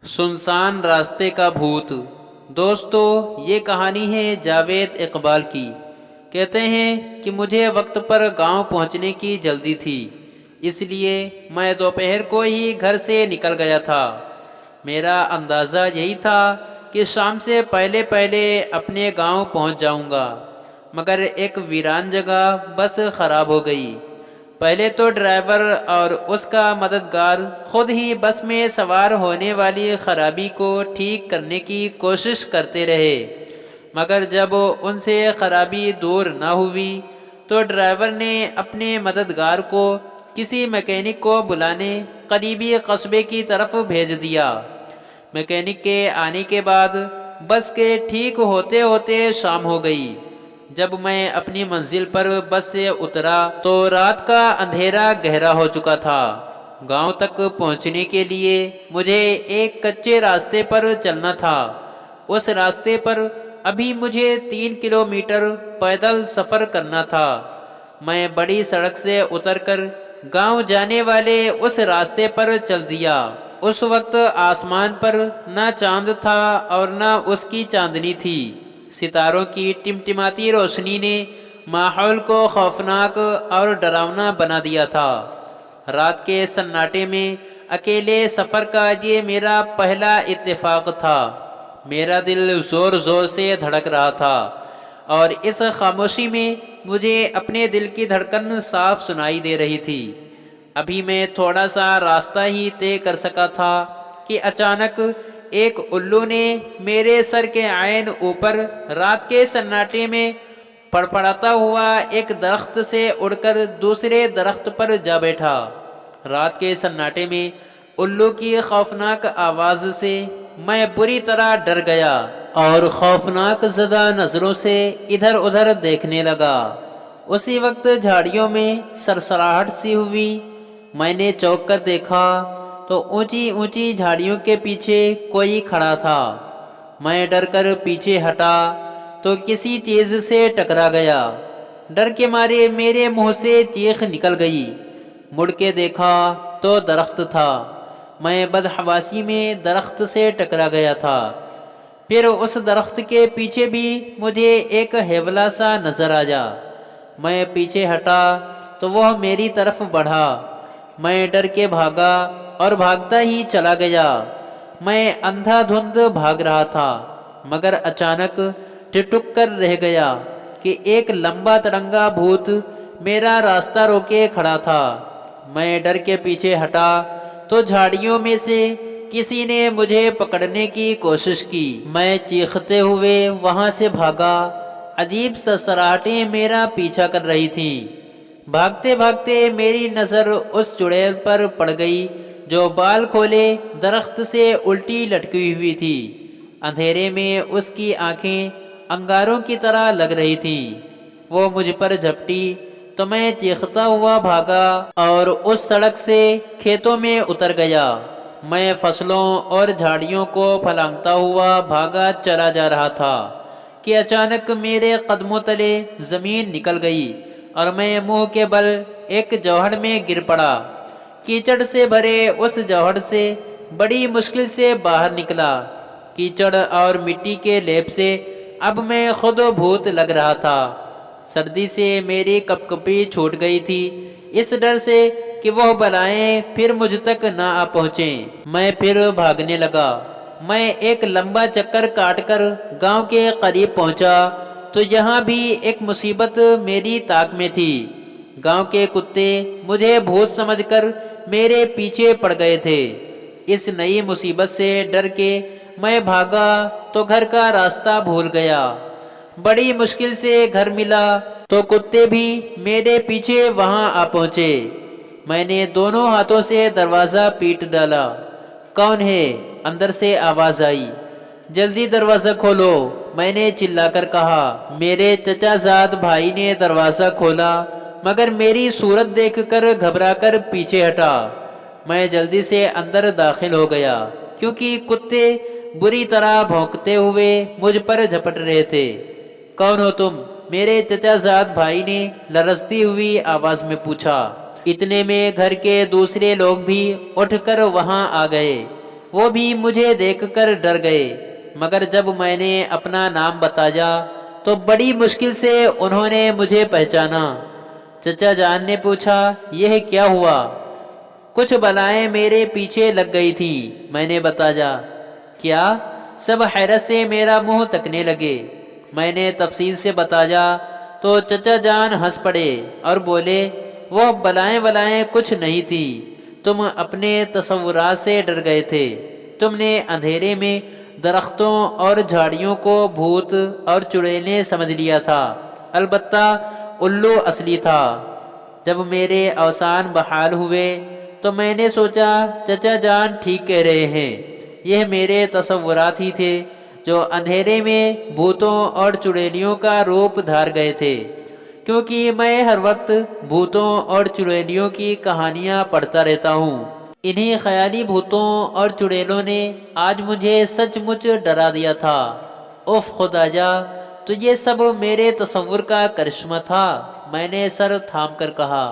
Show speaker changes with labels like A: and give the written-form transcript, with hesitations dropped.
A: सुनसान रास्ते का भूत। दोस्तों, ये कहानी है जावेद इकबाल की। कहते हैं कि मुझे वक्त पर गांव पहुंचने की जल्दी थी, इसलिए मैं दोपहर को ही घर से निकल गया था। मेरा अंदाज़ा यही था कि शाम से पहले पहले अपने गांव पहुंच जाऊंगा, मगर एक वीरान जगह बस ख़राब हो गई। पहले तो ड्राइवर और उसका मददगार खुद ही बस में सवार होने वाली खराबी को ठीक करने की कोशिश करते रहे, मगर जब उनसे खराबी दूर न हुई तो ड्राइवर ने अपने मददगार को किसी मैकेनिक को बुलाने करीबी कस्बे की तरफ भेज दिया। मैकेनिक के आने के बाद बस के ठीक होते होते शाम हो गई। जब मैं अपनी मंजिल पर बस से उतरा तो रात का अंधेरा गहरा हो चुका था। गांव तक पहुंचने के लिए मुझे एक कच्चे रास्ते पर चलना था। उस रास्ते पर अभी मुझे 3 किलोमीटर पैदल सफ़र करना था। मैं बड़ी सड़क से उतरकर गांव जाने वाले उस रास्ते पर चल दिया। उस वक्त आसमान पर ना चांद था और ना उसकी चांदनी थी। सितारों की टिमटिमाती रोशनी ने माहौल को खौफनाक और डरावना बना दिया था। रात के सन्नाटे में अकेले सफ़र का ये मेरा पहला इत्तेफाक था। मेरा दिल ज़ोर ज़ोर से धड़क रहा था और इस खामोशी में मुझे अपने दिल की धड़कन साफ सुनाई दे रही थी। अभी मैं थोड़ा सा रास्ता ही तय कर सका था कि अचानक एक उल्लू ने मेरे सर के ऐन ऊपर रात के सन्नाटे में फड़फड़ाता हुआ एक दरख्त से उड़कर दूसरे दरख्त पर जा बैठा। रात के सन्नाटे में उल्लू की खौफनाक आवाज़ से मैं बुरी तरह डर गया और खौफनाक ज़दा नज़रों से इधर उधर देखने लगा। उसी वक्त झाड़ियों में सरसराहट सी हुई। मैंने चौंक कर देखा तो ऊंची ऊंची झाड़ियों के पीछे कोई खड़ा था। मैं डर कर पीछे हटा तो किसी चीज़ से टकरा गया। डर के मारे मेरे मुंह से चीख निकल गई। मुड़ के देखा तो दरख्त था। मैं बदहवासी में दरख्त से टकरा गया था। फिर उस दरख्त के पीछे भी मुझे एक हेवला सा नजर आया। मैं पीछे हटा तो वह मेरी तरफ बढ़ा। मैं डर के भागा और भागता ही चला गया। मैं अंधाधुंध भाग रहा था, मगर अचानक ठिठुक कर रह गया कि एक लंबा तिरंगा भूत मेरा रास्ता रोके खड़ा था। मैं डर के पीछे हटा तो झाड़ियों में से किसी ने मुझे पकड़ने की कोशिश की। मैं चीखते हुए वहां से भागा। अजीब ससराहटें मेरा पीछा कर रही थीं। भागते भागते मेरी नज़र उस चुड़ैल पर पड़ गई जो बाल खोले दरख्त से उल्टी लटकी हुई थी। अंधेरे में उसकी आंखें अंगारों की तरह लग रही थीं। वो मुझ पर झपटी तो मैं चीखता हुआ भागा और उस सड़क से खेतों में उतर गया। मैं फसलों और झाड़ियों को फलांगता हुआ भागा चला जा रहा था कि अचानक मेरे कदमों तले ज़मीन निकल गई और मैं मुंह के बल एक जौहड़ में गिर पड़ा। कीचड़ से भरे उस जौहड़ से बड़ी मुश्किल से बाहर निकला। कीचड़ और मिट्टी के लेप से अब मैं खुद भूत लग रहा था। सर्दी से मेरी कपकपी छूट गई थी, इस डर से कि वह बलाएं फिर मुझ तक ना आ पहुँचें। मैं फिर भागने लगा। मैं एक लंबा चक्कर काटकर गांव के करीब पहुंचा तो यहाँ भी एक मुसीबत मेरी ताक में थी। गांव के कुत्ते मुझे भूत समझकर मेरे पीछे पड़ गए थे। इस नई मुसीबत से डर के मैं भागा तो घर का रास्ता भूल गया। बड़ी मुश्किल से घर मिला तो कुत्ते भी मेरे पीछे वहां आ पहुंचे। मैंने दोनों हाथों से दरवाज़ा पीट डाला। कौन है? अंदर से आवाज़ आई। जल्दी दरवाज़ा खोलो, मैंने चिल्लाकर कहा। मेरे चचाजाद भाई ने दरवाज़ा खोला, मगर मेरी सूरत देखकर घबराकर पीछे हटा। मैं जल्दी से अंदर दाखिल हो गया क्योंकि कुत्ते बुरी तरह भौंकते हुए मुझ पर झपट रहे थे। कौन हो तुम? मेरे चचाजाद भाई ने लरजती हुई आवाज़ में पूछा। इतने में घर के दूसरे लोग भी उठकर वहां आ गए। وہ بھی مجھے دیکھ کر ڈر گئے، مگر جب میں نے اپنا نام بتایا تو بڑی مشکل سے انہوں نے مجھے پہچانا۔ چچا جان نے پوچھا، یہ کیا ہوا؟ کچھ بلائیں میرے پیچھے لگ گئی تھیں، میں نے بتایا۔ کیا؟ سب حیرت سے میرا منہ تکنے لگے۔ میں نے تفصیل سے بتایا تو چچا جان ہنس پڑے اور بولے، وہ بلائیں کچھ نہیں تھی، تم اپنے تصورات سے ڈر گئے تھے۔ تم نے اندھیرے میں درختوں اور جھاڑیوں کو بھوت اور چڑیلیں سمجھ لیا تھا، البتہ الو اصلی تھا۔ جب میرے اوسان بحال ہوئے تو میں نے سوچا چچا جان ٹھیک کہہ رہے ہیں، یہ میرے تصورات ہی تھے جو اندھیرے میں بھوتوں اور چڑیلیوں کا روپ دھار گئے تھے، کیونکہ میں ہر وقت بھوتوں اور چڑیلیوں کی کہانیاں پڑھتا رہتا ہوں۔ انہی خیالی بھوتوں اور چڑیلوں نے آج مجھے سچ مچ ڈرا دیا تھا۔ اف خدایا، تو یہ سب میرے تصور کا کرشمہ تھا، میں نے سر تھام کر کہا۔